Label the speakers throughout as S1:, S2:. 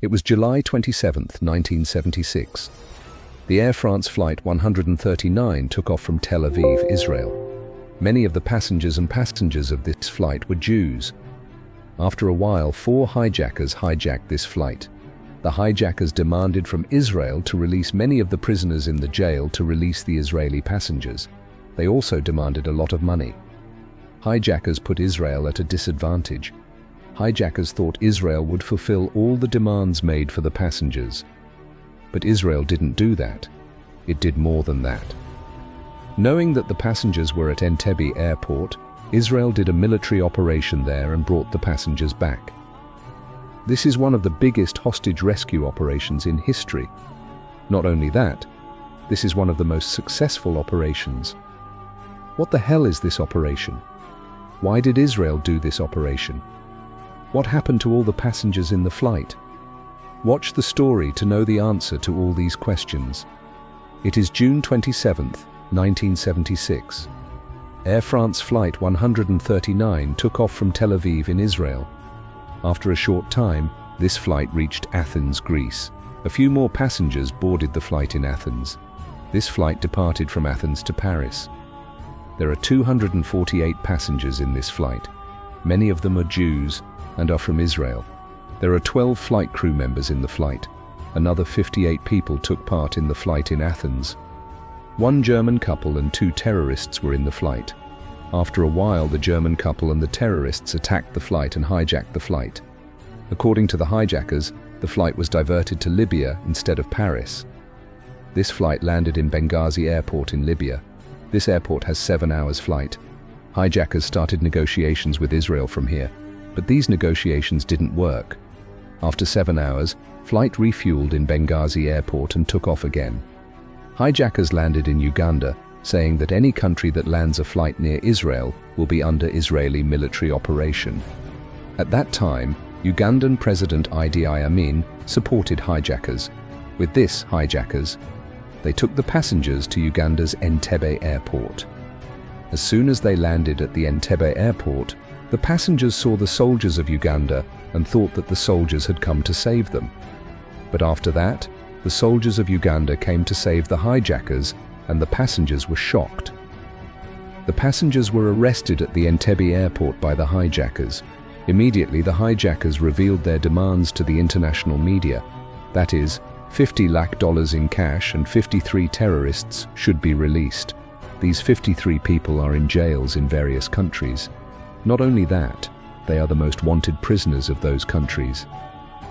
S1: It was July 27, 1976. The Air France Flight 139 took off from Tel Aviv, Israel. Many of the passengers of this flight were Jews. After a while, 4 hijackers hijacked this flight. The hijackers demanded from Israel to release many of the prisoners in the jail to release the Israeli passengers. They also demanded a lot of money. Hijackers put Israel at a disadvantage. Hijackers thought Israel would fulfill all the demands made for the passengers. But Israel didn't do that. It did more than that. Knowing that the passengers were at Entebbe airport, Israel did a military operation there and brought the passengers back. This is one of the biggest hostage rescue operations in history. Not only that, this is one of the most successful operations. What the hell is this operation? Why did Israel do this operation? What happened to all the passengers in the flight? Watch the story to know the answer to all these questions. It is June 27, 1976. Air France Flight 139 took off from Tel Aviv in Israel. After a short time, this flight reached Athens, Greece. A few more passengers boarded the flight in Athens. This flight departed from Athens to Paris. There are 248 passengers in this flight. Many of them are Jews and are from Israel. There are 12 flight crew members in the flight. Another 58 people took part in the flight in Athens. 1 German couple and 2 terrorists were in the flight. After a while, the German couple and the terrorists attacked the flight and hijacked the flight. According to the hijackers, the flight was diverted to Libya instead of Paris. This flight landed in Benghazi airport in Libya. This airport has 7 hours flight. Hijackers started negotiations with Israel from here, but these negotiations didn't work. After 7 hours, flight refueled in Benghazi airport and took off again. Hijackers landed in Uganda, saying that any country that lands a flight near Israel will be under Israeli military operation. At that time, Ugandan President Idi Amin supported hijackers. With this hijackers, they took the passengers to Uganda's Entebbe airport. As soon as they landed at the Entebbe airport, the passengers saw the soldiers of Uganda and thought that the soldiers had come to save them. But after that, the soldiers of Uganda came to save the hijackers, and the passengers were shocked. The passengers were arrested at the Entebbe airport by the hijackers. Immediately, the hijackers revealed their demands to the international media. That is, $50 lakh in cash and 53 terrorists should be released. These 53 people are in jails in various countries. Not only that, they are the most wanted prisoners of those countries.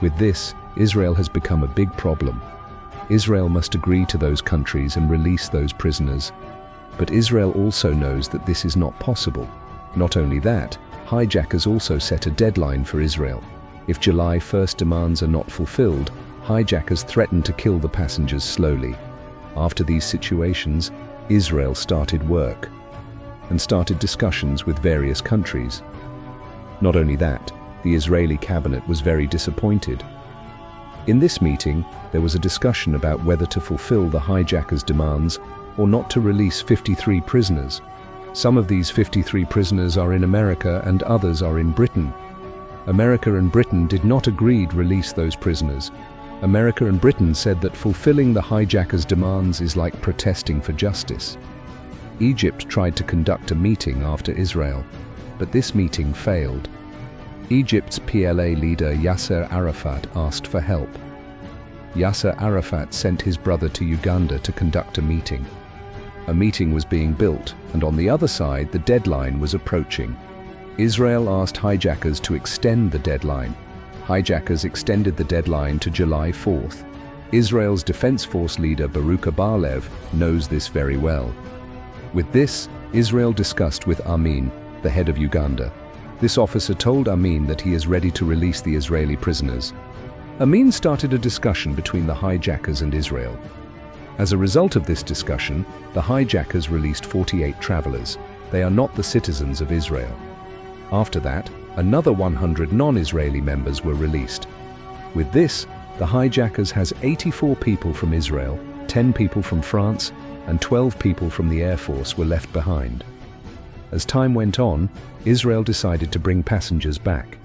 S1: With this, Israel has become a big problem. Israel must agree to those countries and release those prisoners. But Israel also knows that this is not possible. Not only that, hijackers also set a deadline for Israel. If July 1st demands are not fulfilled, hijackers threaten to kill the passengers slowly. After these situations, Israel started work and started discussions with various countries. Not only that, the Israeli cabinet was very disappointed. In this meeting, there was a discussion about whether to fulfill the hijackers' demands or not to release 53 prisoners. Some of these 53 prisoners are in America and others are in Britain. America and Britain did not agree to release those prisoners. America and Britain said that fulfilling the hijackers' demands is like protesting for justice. Egypt tried to conduct a meeting after Israel, but this meeting failed. Egypt's PLA leader Yasser Arafat asked for help. Yasser Arafat sent his brother to Uganda to conduct a meeting. A meeting was being built, and on the other side, the deadline was approaching. Israel asked hijackers to extend the deadline. Hijackers extended the deadline to July 4th. Israel's Defense Force leader Baruch Bar-Lev knows this very well. With this, Israel discussed with Amin, the head of Uganda. This officer told Amin that he is ready to release the Israeli prisoners. Amin started a discussion between the hijackers and Israel. As a result of this discussion, the hijackers released 48 travelers. They are not the citizens of Israel. After that, another 100 non-Israeli members were released. With this, the hijackers has 84 people from Israel, 10 people from France, and 12 people from the Air Force were left behind. As time went on, Israel decided to bring passengers back.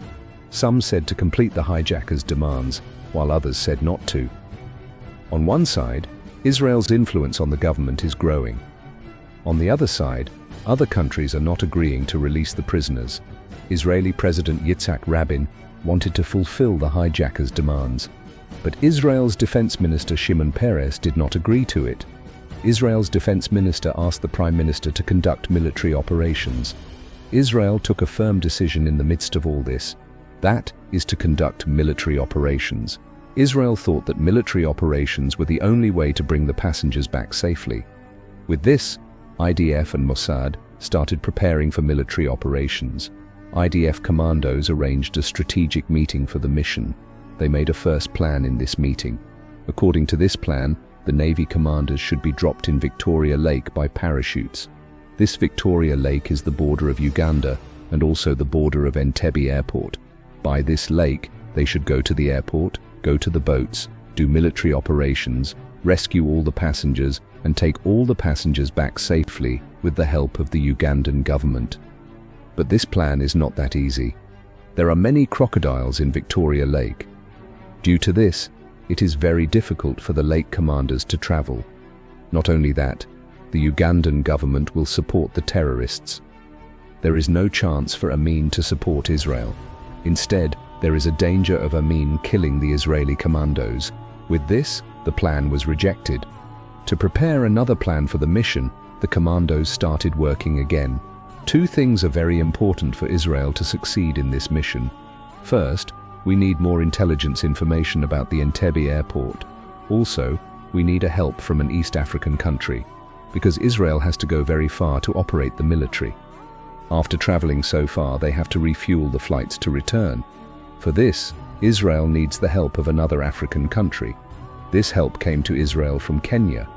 S1: Some said to complete the hijackers' demands, while others said not to. On one side, Israel's influence on the government is growing. On the other side, other countries are not agreeing to release the prisoners. Israeli President Yitzhak Rabin wanted to fulfill the hijackers' demands, but Israel's Defense Minister Shimon Peres did not agree to it. Israel's Defense Minister asked the Prime Minister to conduct military operations. Israel took a firm decision in the midst of all this. That is to conduct military operations. Israel thought that military operations were the only way to bring the passengers back safely. With this, IDF and Mossad started preparing for military operations. IDF commandos arranged a strategic meeting for the mission. They made a first plan in this meeting. According to this plan, the Navy commanders should be dropped in Victoria Lake by parachutes. This Victoria Lake is the border of Uganda and also the border of Entebbe Airport. By this lake, they should go to the airport, go to the boats, do military operations, rescue all the passengers, and take all the passengers back safely with the help of the Ugandan government. But this plan is not that easy. There are many crocodiles in Victoria Lake. Due to this, it is very difficult for the lake commanders to travel. Not only that, the Ugandan government will support the terrorists. There is no chance for Amin to support Israel. Instead, there is a danger of Amin killing the Israeli commandos. With this, the plan was rejected. To prepare another plan for the mission, the commandos started working again. Two things are very important for Israel to succeed in this mission. First, we need more intelligence information about the Entebbe airport. Also, we need a help from an East African country, because Israel has to go very far to operate the military. After traveling so far, they have to refuel the flights to return. For this, Israel needs the help of another African country. This help came to Israel from Kenya.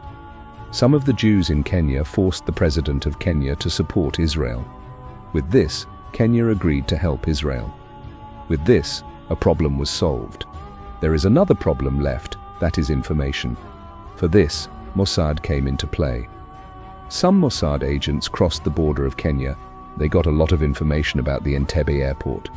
S1: Some of the Jews in Kenya forced the president of Kenya to support Israel. With this, Kenya agreed to help Israel. With this, a problem was solved. There is another problem left, that is information. For this, Mossad came into play. Some Mossad agents crossed the border of Kenya. They got a lot of information about the Entebbe airport.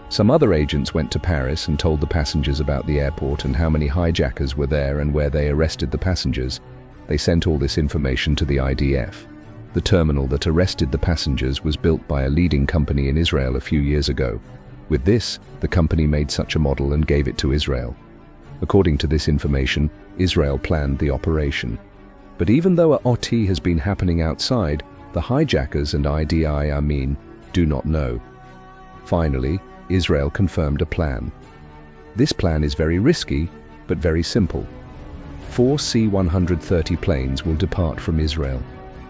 S1: Some other agents went to Paris and told the passengers about the airport and how many hijackers were there and where they arrested the passengers. They sent all this information to the IDF. The terminal that arrested the passengers was built by a leading company in Israel a few years ago. With this, the company made such a model and gave it to Israel. According to this information, Israel planned the operation. But even though a OT has been happening outside, the hijackers and Idi Amin do not know. Finally, Israel confirmed a plan. This plan is very risky, but very simple. 4 C-130 planes will depart from Israel.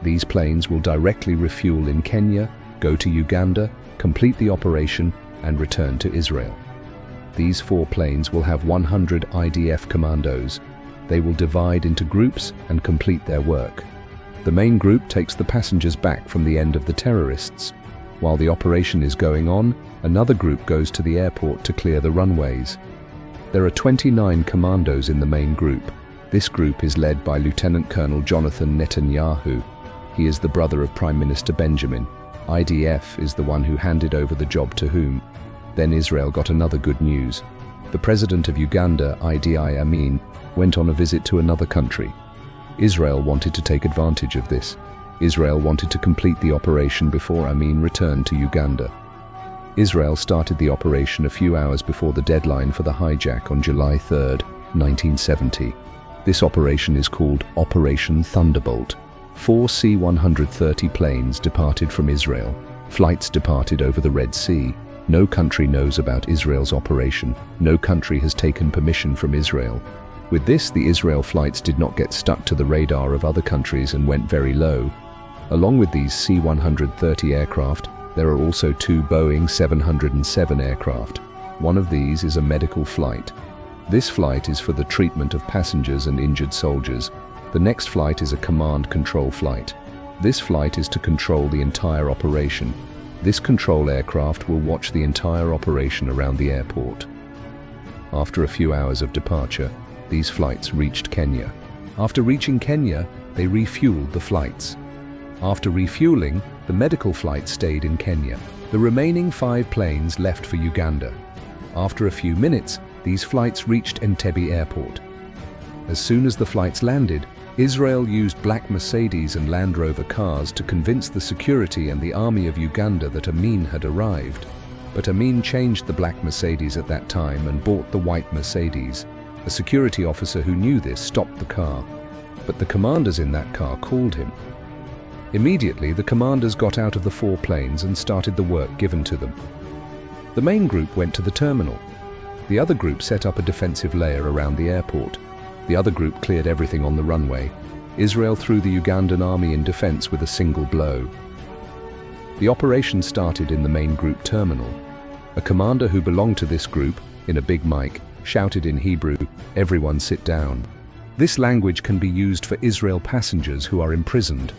S1: These planes will directly refuel in Kenya, go to Uganda, complete the operation, and return to Israel. These 4 planes will have 100 IDF commandos. They will divide into groups and complete their work. The main group takes the passengers back from the end of the terrorists. While the operation is going on, another group goes to the airport to clear the runways. There are 29 commandos in the main group. This group is led by Lieutenant Colonel Jonathan Netanyahu. He is the brother of Prime Minister Benjamin. IDF is the one who handed over the job to whom. Then Israel got another good news. The president of Uganda, Idi Amin, went on a visit to another country. Israel wanted to take advantage of this. Israel wanted to complete the operation before Amin returned to Uganda. Israel started the operation a few hours before the deadline for the hijack on July 3, 1970. This operation is called Operation Thunderbolt. 4 C-130 planes departed from Israel. Flights departed over the Red Sea. No country knows about Israel's operation. No country has taken permission from Israel. With this, the Israel flights did not get stuck to the radar of other countries and went very low. Along with these C-130 aircraft, there are also 2 Boeing 707 aircraft. One of these is a medical flight. This flight is for the treatment of passengers and injured soldiers. The next flight is a command control flight. This flight is to control the entire operation. This control aircraft will watch the entire operation around the airport. After a few hours of departure, these flights reached Kenya. After reaching Kenya, they refueled the flights. After refueling, the medical flight stayed in Kenya. The remaining 5 planes left for Uganda. After a few minutes, these flights reached Entebbe airport. As soon as the flights landed, Israel used black Mercedes and Land Rover cars to convince the security and the army of Uganda that Amin had arrived. But Amin changed the black Mercedes at that time and bought the white Mercedes. A security officer who knew this stopped the car, but the commanders in that car called him. Immediately, the commanders got out of the 4 planes and started the work given to them. The main group went to the terminal. The other group set up a defensive layer around the airport. The other group cleared everything on the runway. Israel threw the Ugandan army in defense with a single blow. The operation started in the main group terminal. A commander who belonged to this group, in a big mic, shouted in Hebrew, "Everyone sit down." This language can be used for Israel passengers who are imprisoned.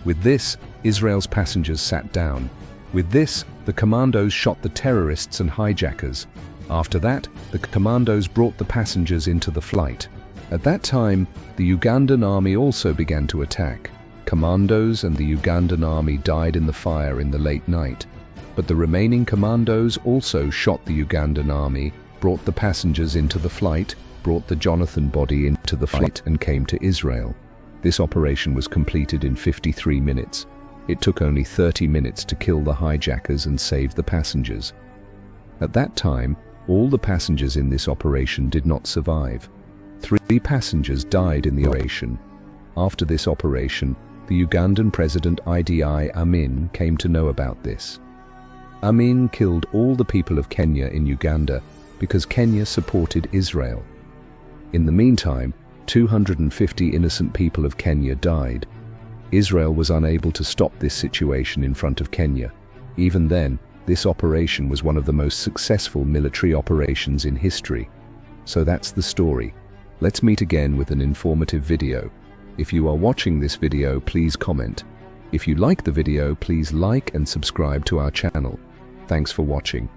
S1: With this, Israel's passengers sat down. With this, the commandos shot the terrorists and hijackers. After that, the commandos brought the passengers into the flight. At that time, the Ugandan army also began to attack. Commandos and the Ugandan army died in the fire in the late night. But the remaining commandos also shot the Ugandan army, brought the passengers into the flight, brought the Jonathan body into the flight and came to Israel. This operation was completed in 53 minutes. It took only 30 minutes to kill the hijackers and save the passengers. At that time, all the passengers in this operation did not survive. 3 passengers died in the operation. After this operation, the Ugandan President Idi Amin came to know about this. Amin killed all the people of Kenya in Uganda because Kenya supported Israel. In the meantime, 250 innocent people of Kenya died. Israel was unable to stop this situation in front of Kenya. Even then, this operation was one of the most successful military operations in history. So that's the story. Let's meet again with an informative video. If you are watching this video, please comment. If you like the video, please like and subscribe to our channel. Thanks for watching.